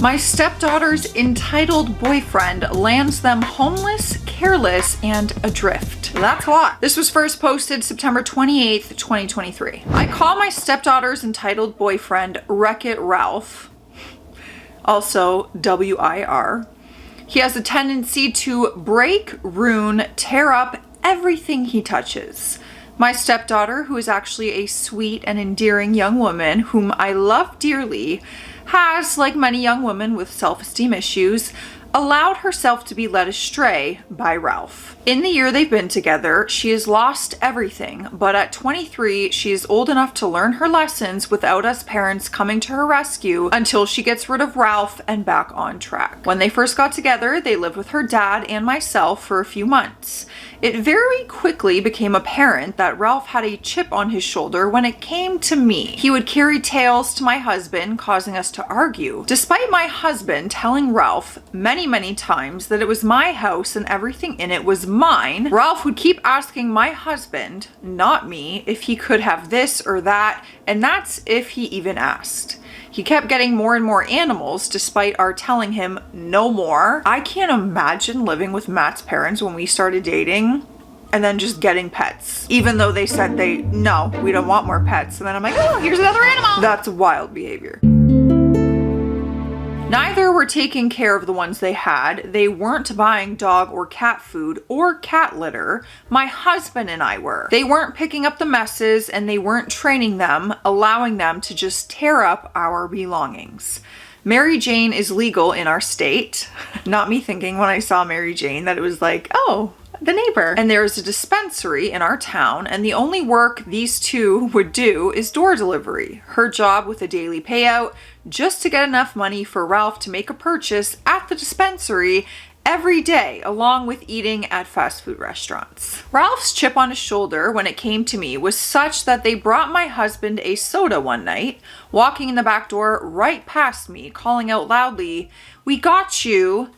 My stepdaughter's entitled boyfriend lands them homeless, careless, and adrift. That's a lot. This was first posted September 28th, 2023. I call my stepdaughter's entitled boyfriend Wreck-It Ralph, also W-I-R. He has a tendency to break, ruin, tear up everything he touches. My stepdaughter, who is actually a sweet and endearing young woman whom I love dearly, has, like many young women with self-esteem issues, allowed herself to be led astray by Ralph. In the year they've been together, she has lost everything, but at 23, she is old enough to learn her lessons without us parents coming to her rescue until she gets rid of Ralph and back on track. When they first got together, they lived with her dad and myself for a few months. It very quickly became apparent that Ralph had a chip on his shoulder when it came to me. He would carry tales to my husband, causing us to argue. Despite my husband telling Ralph many times that it was my house and everything in it was mine, Ralph would keep asking my husband, not me, if he could have this or that, and that's if he even asked. He kept getting more and more animals despite our telling him no more. I can't imagine living with Matt's parents when we started dating and then just getting pets, even though they said no, we don't want more pets. And then I'm like, oh, here's another animal. That's wild behavior. Neither were taking care of the ones they had. They weren't buying dog or cat food or cat litter. My husband and I were. They weren't picking up the messes and they weren't training them, allowing them to just tear up our belongings. Mary Jane is legal in our state. Not me thinking when I saw Mary Jane that it was like, oh, the neighbor. And there is a dispensary in our town, and the only work these two would do is door delivery. Her job with a daily payout, just to get enough money for Ralph to make a purchase at the dispensary every day, along with eating at fast food restaurants. Ralph's chip on his shoulder when it came to me was such that they brought my husband a soda one night, walking in the back door right past me, calling out loudly, "We got you,"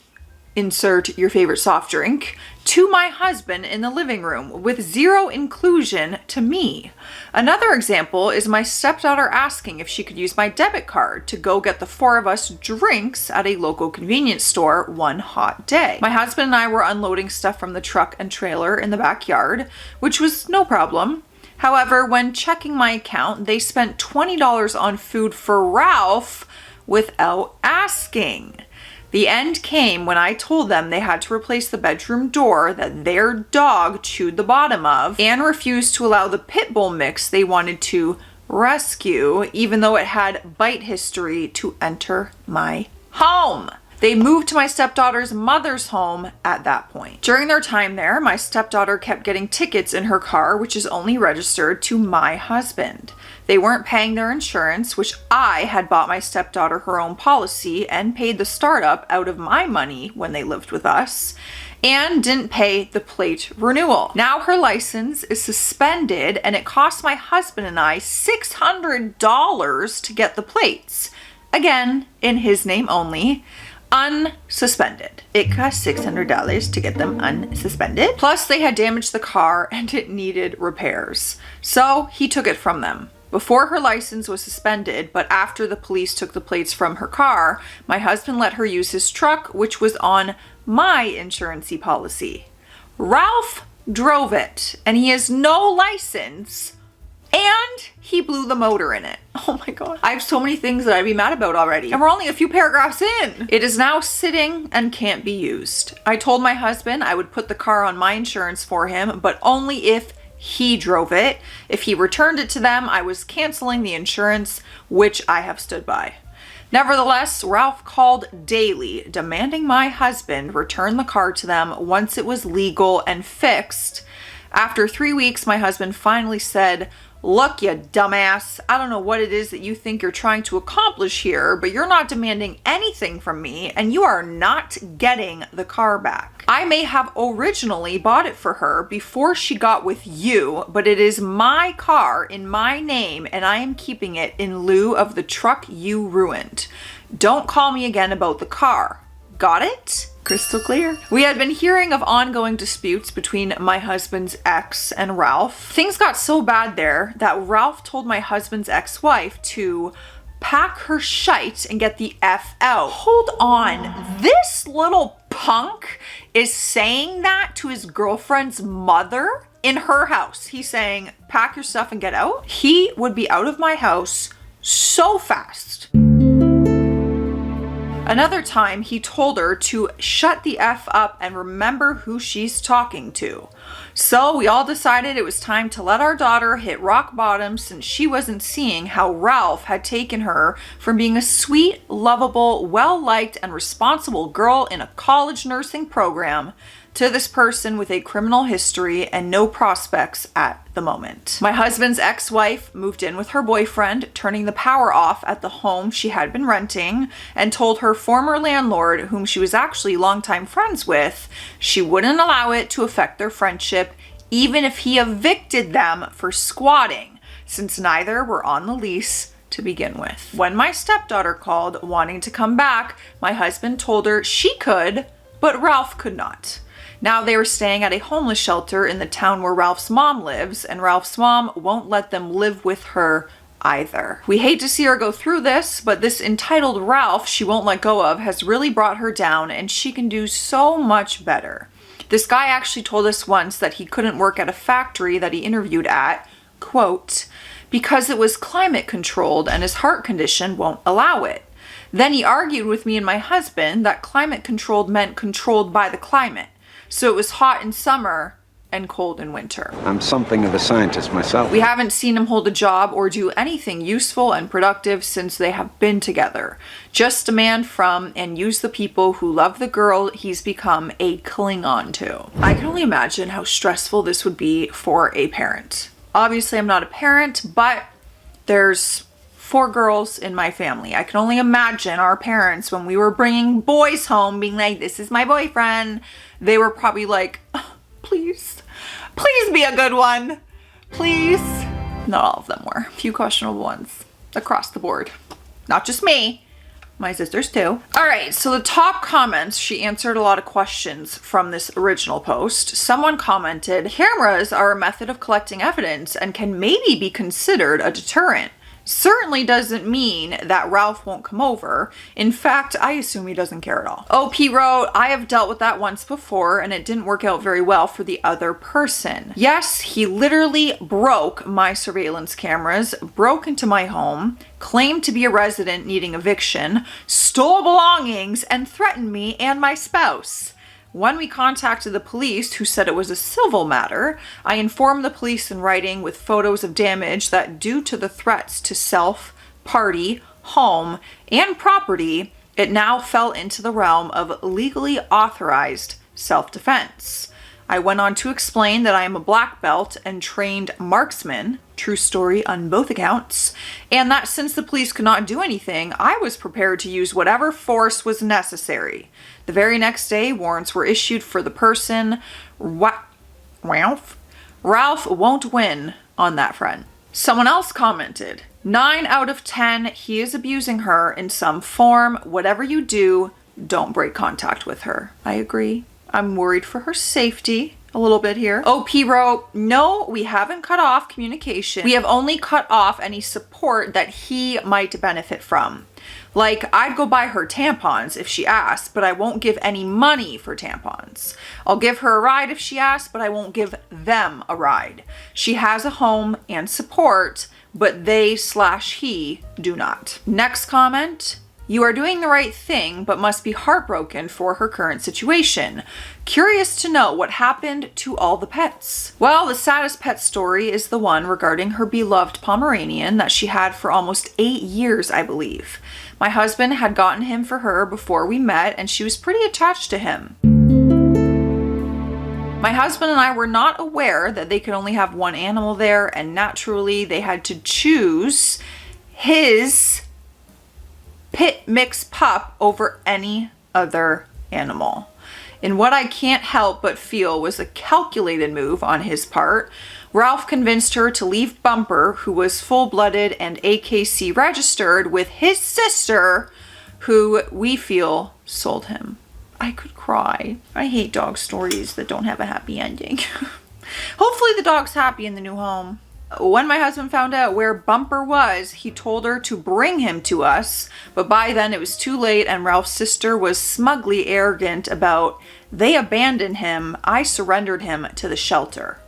insert your favorite soft drink, to my husband in the living room with zero inclusion to me. Another example is my stepdaughter asking if she could use my debit card to go get the four of us drinks at a local convenience store one hot day. My husband and I were unloading stuff from the truck and trailer in the backyard, which was no problem. However, when checking my account, they spent $20 on food for Ralph without asking. The end came when I told them they had to replace the bedroom door that their dog chewed the bottom of and refused to allow the pit bull mix they wanted to rescue, even though it had bite history, to enter my home. They moved to my stepdaughter's mother's home at that point. During their time there, my stepdaughter kept getting tickets in her car, which is only registered to my husband. They weren't paying their insurance, which I had bought my stepdaughter her own policy and paid the startup out of my money when they lived with us, and didn't pay the plate renewal. Now her license is suspended and it cost my husband and I $600 to get the plates. Again, in his name only. Unsuspended. It cost $600 to get them unsuspended. Plus they had damaged the car and it needed repairs. So he took it from them. Before her license was suspended, but after the police took the plates from her car, my husband let her use his truck, which was on my insurance policy. Ralph drove it and he has no license. And he blew the motor in it. Oh my God. I have so many things that I'd be mad about already. And we're only a few paragraphs in. It is now sitting and can't be used. I told my husband I would put the car on my insurance for him, but only if he drove it. If he returned it to them, I was canceling the insurance, which I have stood by. Nevertheless, Ralph called daily, demanding my husband return the car to them once it was legal and fixed. After 3 weeks, my husband finally said, "Look, you dumbass, I don't know what it is that you think you're trying to accomplish here, but you're not demanding anything from me and you are not getting the car back. I may have originally bought it for her before she got with you, but it is my car in my name and I am keeping it in lieu of the truck you ruined. Don't call me again about the car. Got it?" Crystal clear. We had been hearing of ongoing disputes between my husband's ex and Ralph. Things got so bad there that Ralph told my husband's ex-wife to pack her shite and get the F out. Hold on, this little punk is saying that to his girlfriend's mother in her house. He's saying, pack your stuff and get out. He would be out of my house so fast. Another time, he told her to shut the F up and remember who she's talking to. So we all decided it was time to let our daughter hit rock bottom, since she wasn't seeing how Ralph had taken her from being a sweet, lovable, well-liked, and responsible girl in a college nursing program to this person with a criminal history and no prospects at the moment. My husband's ex-wife moved in with her boyfriend, turning the power off at the home she had been renting, and told her former landlord, whom she was actually longtime friends with, she wouldn't allow it to affect their friendship, even if he evicted them for squatting, since neither were on the lease to begin with. When my stepdaughter called wanting to come back, my husband told her she could, but Ralph could not. Now they were staying at a homeless shelter in the town where Ralph's mom lives, and Ralph's mom won't let them live with her either. We hate to see her go through this, but this entitled Ralph she won't let go of has really brought her down, and she can do so much better. This guy actually told us once that he couldn't work at a factory that he interviewed at, quote, because it was climate controlled and his heart condition won't allow it. Then he argued with me and my husband that climate controlled meant controlled by the climate. So it was hot in summer and cold in winter. I'm something of a scientist myself. We haven't seen him hold a job or do anything useful and productive since they have been together. Just demand from and use the people who love the girl he's become a Klingon to. I can only imagine how stressful this would be for a parent. Obviously, I'm not a parent, but there's 4 girls in my family. I can only imagine our parents, when we were bringing boys home, being like, this is my boyfriend. They were probably like, oh, please be a good one. Please. Not all of them were. A few questionable ones across the board. Not just me. My sisters too. All right, so the top comments, she answered a lot of questions from this original post. Someone commented, cameras are a method of collecting evidence and can maybe be considered a deterrent. Certainly doesn't mean that Ralph won't come over. In fact, I assume he doesn't care at all. OP wrote, I have dealt with that once before and it didn't work out very well for the other person. Yes, he literally broke my surveillance cameras, broke into my home, claimed to be a resident needing eviction, stole belongings, and threatened me and my spouse. When we contacted the police, who said it was a civil matter, I informed the police in writing with photos of damage that due to the threats to self, party, home, and property, it now fell into the realm of legally authorized self-defense. I went on to explain that I am a black belt and trained marksman, true story on both accounts, and that since the police could not do anything, I was prepared to use whatever force was necessary. The very next day, warrants were issued for the person. Ralph won't win on that front. Someone else commented, 9 out of 10, he is abusing her in some form. Whatever you do, don't break contact with her. I agree. I'm worried for her safety a little bit here. OP wrote, no, we haven't cut off communication. We have only cut off any support that he might benefit from. Like, I'd go buy her tampons if she asked, but I won't give any money for tampons. I'll give her a ride if she asks, but I won't give them a ride. She has a home and support, but they/he do not. Next comment. You are doing the right thing, but must be heartbroken for her current situation. Curious to know what happened to all the pets. Well, the saddest pet story is the one regarding her beloved Pomeranian that she had for almost 8 years, I believe. My husband had gotten him for her before we met, and she was pretty attached to him. My husband and I were not aware that they could only have one animal there, and naturally they had to choose his pit mix pup over any other animal. In what I can't help but feel was a calculated move on his part, Ralph convinced her to leave Bumper, who was full-blooded and AKC registered, with his sister, who we feel sold him. I could cry. I hate dog stories that don't have a happy ending. Hopefully the dog's happy in the new home. When my husband found out where Bumper was, he told her to bring him to us, but by then it was too late and Ralph's sister was smugly arrogant about, they abandoned him, I surrendered him to the shelter.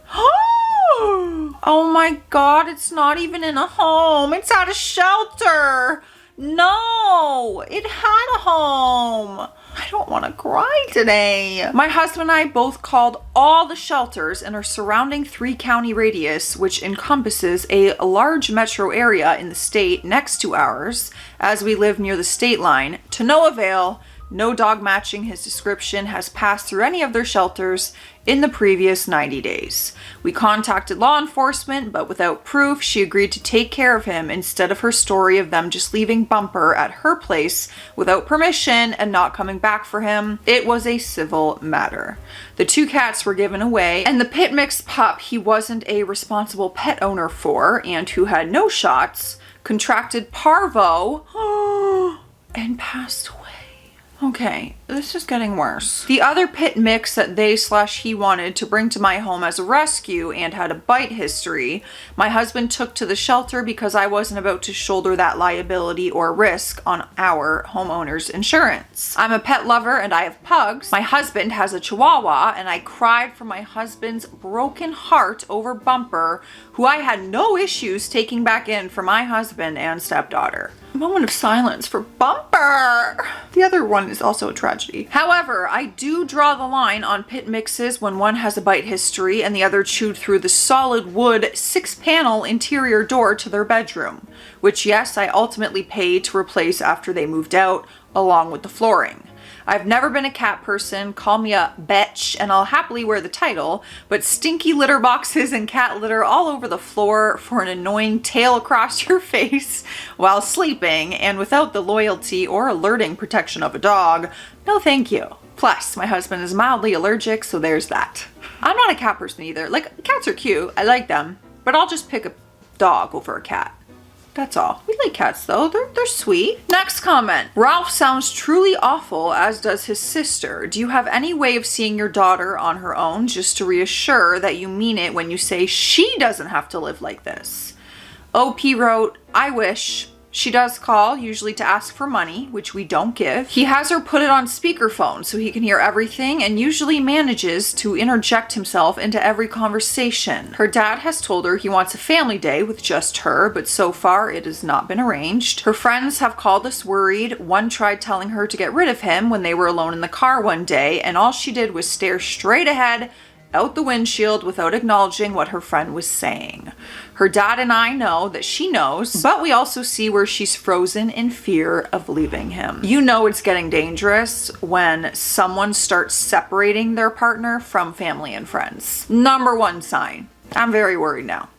Oh my God, it's not even in a home, it's at a shelter. No, it had a home. I don't want to cry today. My husband and I both called all the shelters in our surrounding 3-county radius, which encompasses a large metro area in the state next to ours, as we live near the state line, to no avail. No dog matching his description has passed through any of their shelters in the previous 90 days. We contacted law enforcement, but without proof, she agreed to take care of him instead of her story of them just leaving Bumper at her place without permission and not coming back for him. It was a civil matter. The 2 cats were given away, and the pit mix pup he wasn't a responsible pet owner for and who had no shots contracted parvo and passed away. Okay, this is getting worse. The other pit mix that they/he wanted to bring to my home as a rescue and had a bite history, my husband took to the shelter because I wasn't about to shoulder that liability or risk on our homeowner's insurance. I'm a pet lover and I have pugs. My husband has a Chihuahua and I cried for my husband's broken heart over Bumper, who I had no issues taking back in for my husband and stepdaughter. A moment of silence for Bumper. The other one is also a tragedy. However, I do draw the line on pit mixes when one has a bite history and the other chewed through the solid wood 6-panel interior door to their bedroom, which yes, I ultimately paid to replace after they moved out, along with the flooring. I've never been a cat person, call me a betch, and I'll happily wear the title, but stinky litter boxes and cat litter all over the floor for an annoying tail across your face while sleeping and without the loyalty or alerting protection of a dog, no thank you. Plus, my husband is mildly allergic, so there's that. I'm not a cat person either. Like, cats are cute, I like them, but I'll just pick a dog over a cat. That's all. We like cats though, they're sweet. Next comment. Ralph sounds truly awful, as does his sister. Do you have any way of seeing your daughter on her own just to reassure that you mean it when you say she doesn't have to live like this? OP wrote, I wish. She does call, usually to ask for money, which we don't give. He has her put it on speakerphone so he can hear everything and usually manages to interject himself into every conversation. Her dad has told her he wants a family day with just her, but so far it has not been arranged. Her friends have called us worried. One tried telling her to get rid of him when they were alone in the car one day, and all she did was stare straight ahead out the windshield without acknowledging what her friend was saying. Her dad and I know that she knows, but we also see where she's frozen in fear of leaving him. You know it's getting dangerous when someone starts separating their partner from family and friends. Number 1 sign. I'm very worried now.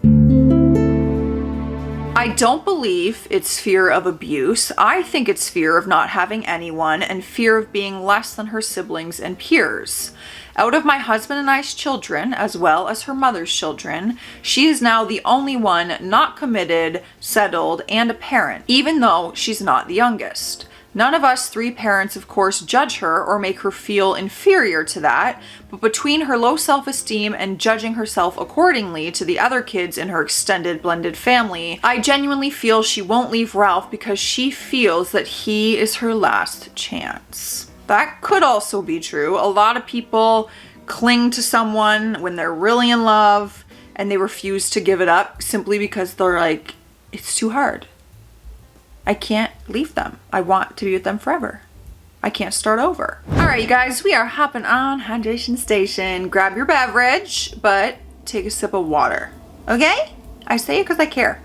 I don't believe it's fear of abuse. I think it's fear of not having anyone and fear of being less than her siblings and peers. Out of my husband and I's children, as well as her mother's children, she is now the only one not committed, settled, and a parent, even though she's not the youngest. None of us 3 parents, of course, judge her or make her feel inferior to that, but between her low self-esteem and judging herself accordingly to the other kids in her extended blended family, I genuinely feel she won't leave Ralph because she feels that he is her last chance. That could also be true. A lot of people cling to someone when they're really in love and they refuse to give it up simply because they're like, it's too hard. I can't leave them. I want to be with them forever. I can't start over. All right, you guys, we are hopping on hydration station. Grab your beverage, but take a sip of water. Okay? I say it because I care.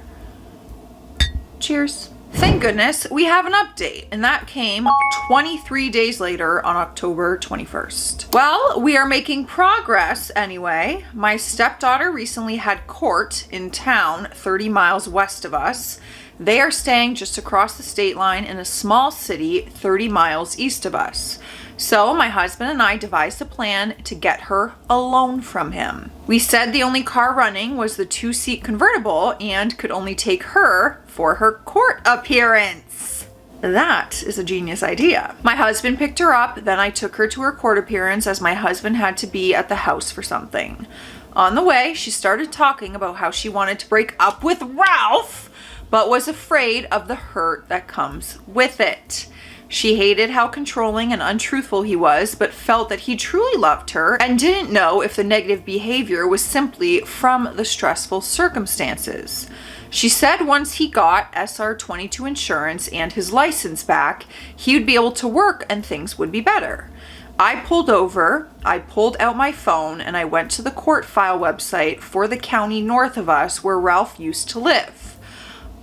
Cheers. Thank goodness we have an update, and that came 23 days later on October 21st. Well, we are making progress anyway. My stepdaughter recently had court in town 30 miles west of us. They are staying just across the state line in a small city 30 miles east of us. So my husband and I devised a plan to get her alone from him. We said the only car running was the 2-seat convertible and could only take her for her court appearance. That is a genius idea. My husband picked her up, then I took her to her court appearance as my husband had to be at the house for something. On the way, she started talking about how she wanted to break up with Ralph, but was afraid of the hurt that comes with it. She hated how controlling and untruthful he was, but felt that he truly loved her and didn't know if the negative behavior was simply from the stressful circumstances. She said once he got SR22 insurance and his license back, he would be able to work and things would be better. I pulled over, I pulled out my phone, and I went to the court file website for the county north of us where Ralph used to live.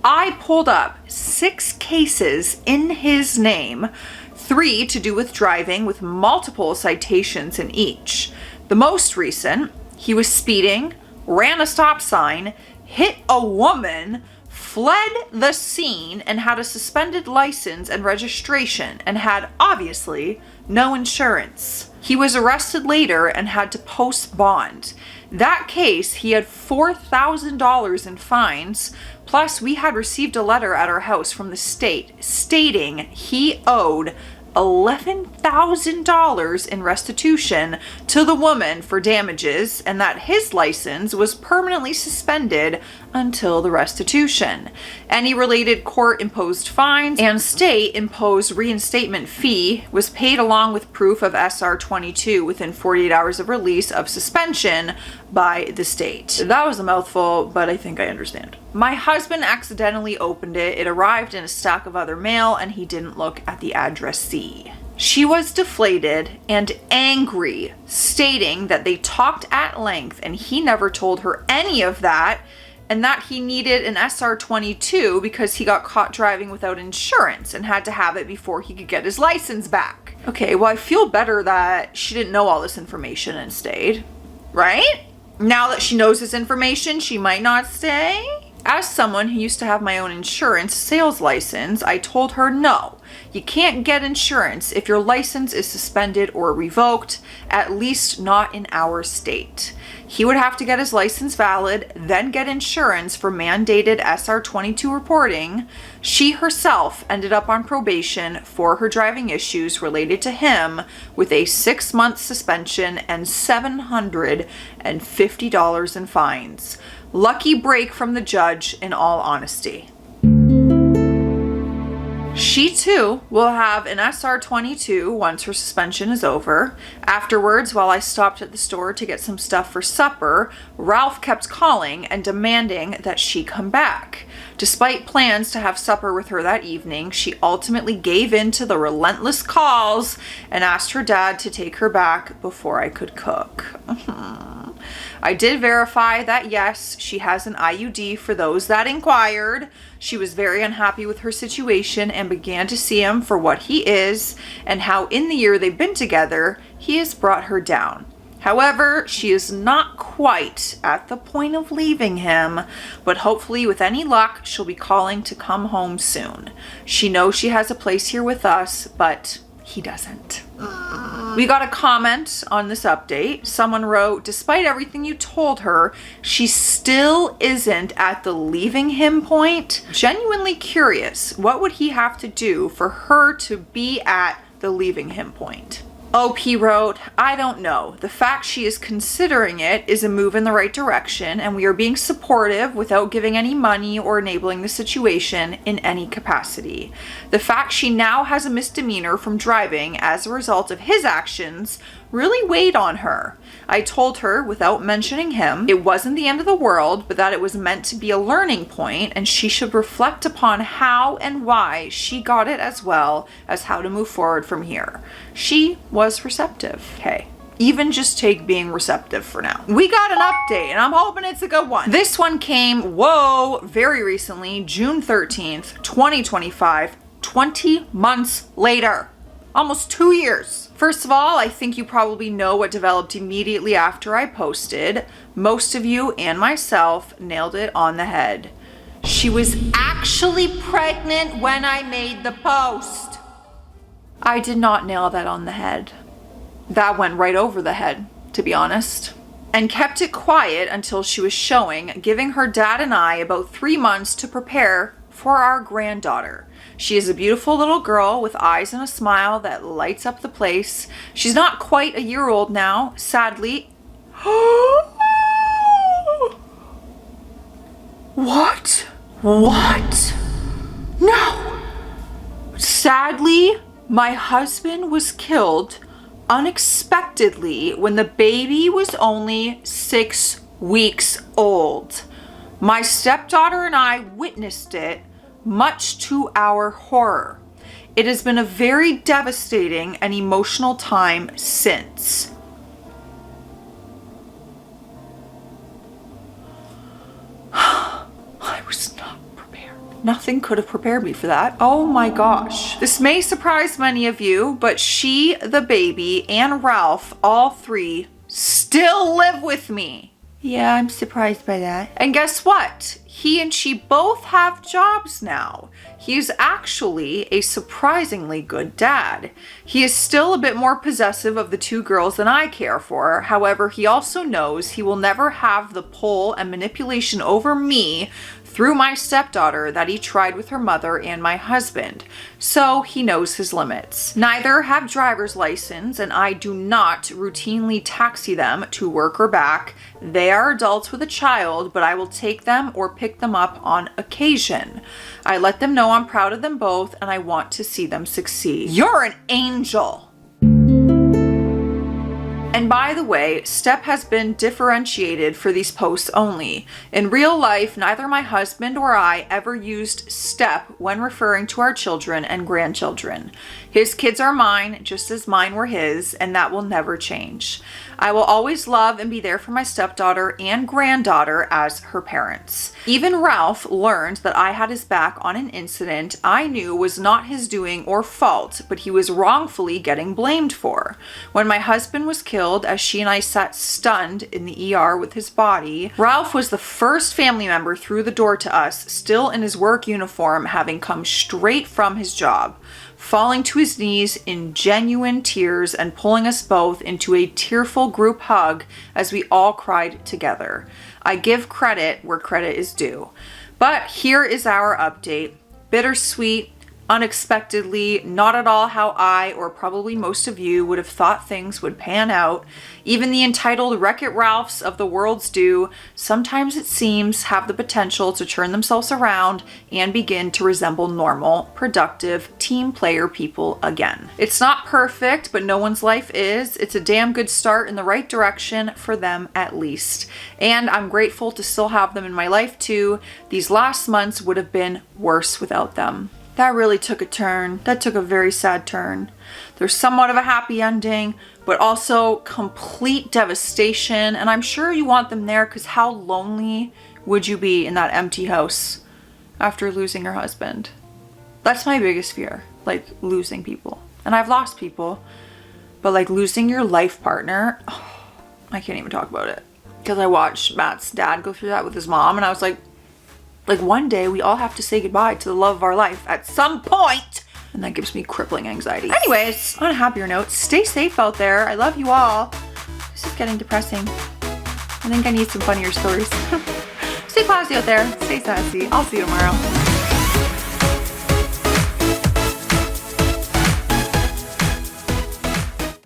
I pulled up 6 cases in his name, 3 to do with driving with multiple citations in each. The most recent, he was speeding, ran a stop sign, hit a woman, fled the scene, and had a suspended license and registration, and had, obviously, no insurance. He was arrested later and had to post bond. That case, he had $4,000 in fines, plus we had received a letter at our house from the state stating he owed $11,000 in restitution to the woman for damages and that his license was permanently suspended until the restitution. Any related court-imposed fines and state-imposed reinstatement fee was paid along with proof of SR22 within 48 hours of release of suspension by the state. That was a mouthful, but I think I understand. My husband accidentally opened it. It arrived in a stack of other mail and he didn't look at the addressee. She was deflated and angry, stating that they talked at length and he never told her any of that, and that he needed an SR22 because he got caught driving without insurance and had to have it before he could get his license back. Okay, well, I feel better that she didn't know all this information and stayed, right? Now that she knows this information, she might not stay. As someone who used to have my own insurance sales license, I told her no. You can't get insurance if your license is suspended or revoked, at least not in our state. He would have to get his license valid, then get insurance for mandated SR22 reporting. She herself ended up on probation for her driving issues related to him with a 6-month suspension and $750 in fines. Lucky break from the judge, in all honesty. She too will have an SR22 once her suspension is over. Afterwards, while I stopped at the store to get some stuff for supper, Ralph kept calling and demanding that she come back. Despite plans to have supper with her that evening, she ultimately gave in to the relentless calls and asked her dad to take her back before I could cook. I did verify that yes, she has an IUD for those that inquired. She was very unhappy with her situation and began to see him for what he is and how in the year they've been together, he has brought her down. However, she is not quite at the point of leaving him, but hopefully with any luck, she'll be calling to come home soon. She knows she has a place here with us, but he doesn't. We got a comment on this update. Someone wrote, despite everything you told her, she still isn't at the leaving him point. Genuinely curious, what would he have to do for her to be at the leaving him point? OP wrote, I don't know. The fact she is considering it is a move in the right direction, and we are being supportive without giving any money or enabling the situation in any capacity. The fact she now has a misdemeanor from driving as a result of his actions really weighed on her. I told her, without mentioning him, it wasn't the end of the world, but that it was meant to be a learning point, and she should reflect upon how and why she got it as well as how to move forward from here. She was receptive. Okay. Even just take being receptive for now. We got an update, and I'm hoping it's a good one. This one came, very recently, June 13th, 2025, 20 months later. Almost 2 years. First of all, I think you probably know what developed immediately after I posted. Most of you and myself nailed it on the head. She was actually pregnant when I made the post. I did not nail that on the head. That went right over the head, to be honest. And kept it quiet until she was showing, giving her dad and I about 3 months to prepare for our granddaughter. She is a beautiful little girl with eyes and a smile that lights up the place. She's not quite a year old now, sadly. What? What? No. Sadly, my husband was killed unexpectedly when the baby was only 6 weeks old. My stepdaughter and I witnessed it, much to our horror. It has been a very devastating and emotional time since. I was not prepared. Nothing could have prepared me for that. Oh my gosh. This may surprise many of you, but she, the baby, and Ralph, all three, still live with me. Yeah, I'm surprised by that. And guess what? He and she both have jobs now. He is actually a surprisingly good dad. He is still a bit more possessive of the two girls than I care for. However, he also knows he will never have the pull and manipulation over me through my stepdaughter that he tried with her mother and my husband. So he knows his limits. Neither have driver's license, and I do not routinely taxi them to work or back. They are adults with a child, but I will take them or pick them up on occasion. I let them know I'm proud of them both and I want to see them succeed. You're an angel. And by the way, Step has been differentiated for these posts only. In real life, neither my husband or I ever used Step when referring to our children and grandchildren. His kids are mine, just as mine were his, and that will never change. I will always love and be there for my stepdaughter and granddaughter as her parents. Even Ralph learned that I had his back on an incident I knew was not his doing or fault, but he was wrongfully getting blamed for. When my husband was killed, as she and I sat stunned in the ER with his body, Ralph was the first family member through the door to us, still in his work uniform, having come straight from his job, falling to his knees in genuine tears and pulling us both into a tearful group hug as we all cried together. I give credit where credit is due. But here is our update. Bittersweet, unexpectedly, not at all how I, or probably most of you, would have thought things would pan out. Even the entitled Wreck-It Ralphs of the world's do, sometimes it seems, have the potential to turn themselves around and begin to resemble normal, productive, team player people again. It's not perfect, but no one's life is. It's a damn good start in the right direction for them at least. And I'm grateful to still have them in my life too. These last months would have been worse without them. That really took a turn. That took a very sad turn. There's somewhat of a happy ending, but also complete devastation. And I'm sure you want them there because how lonely would you be in that empty house after losing your husband? That's my biggest fear, like losing people. And I've lost people, but like losing your life partner, oh, I can't even talk about it. Because I watched Matt's dad go through that with his mom and I was like one day we all have to say goodbye to the love of our life at some point, and that gives me crippling anxiety. Anyways, on a happier note, stay safe out there. I love you all. This is getting depressing. I think I need some funnier stories. Stay classy out there. Stay sassy. I'll see you tomorrow.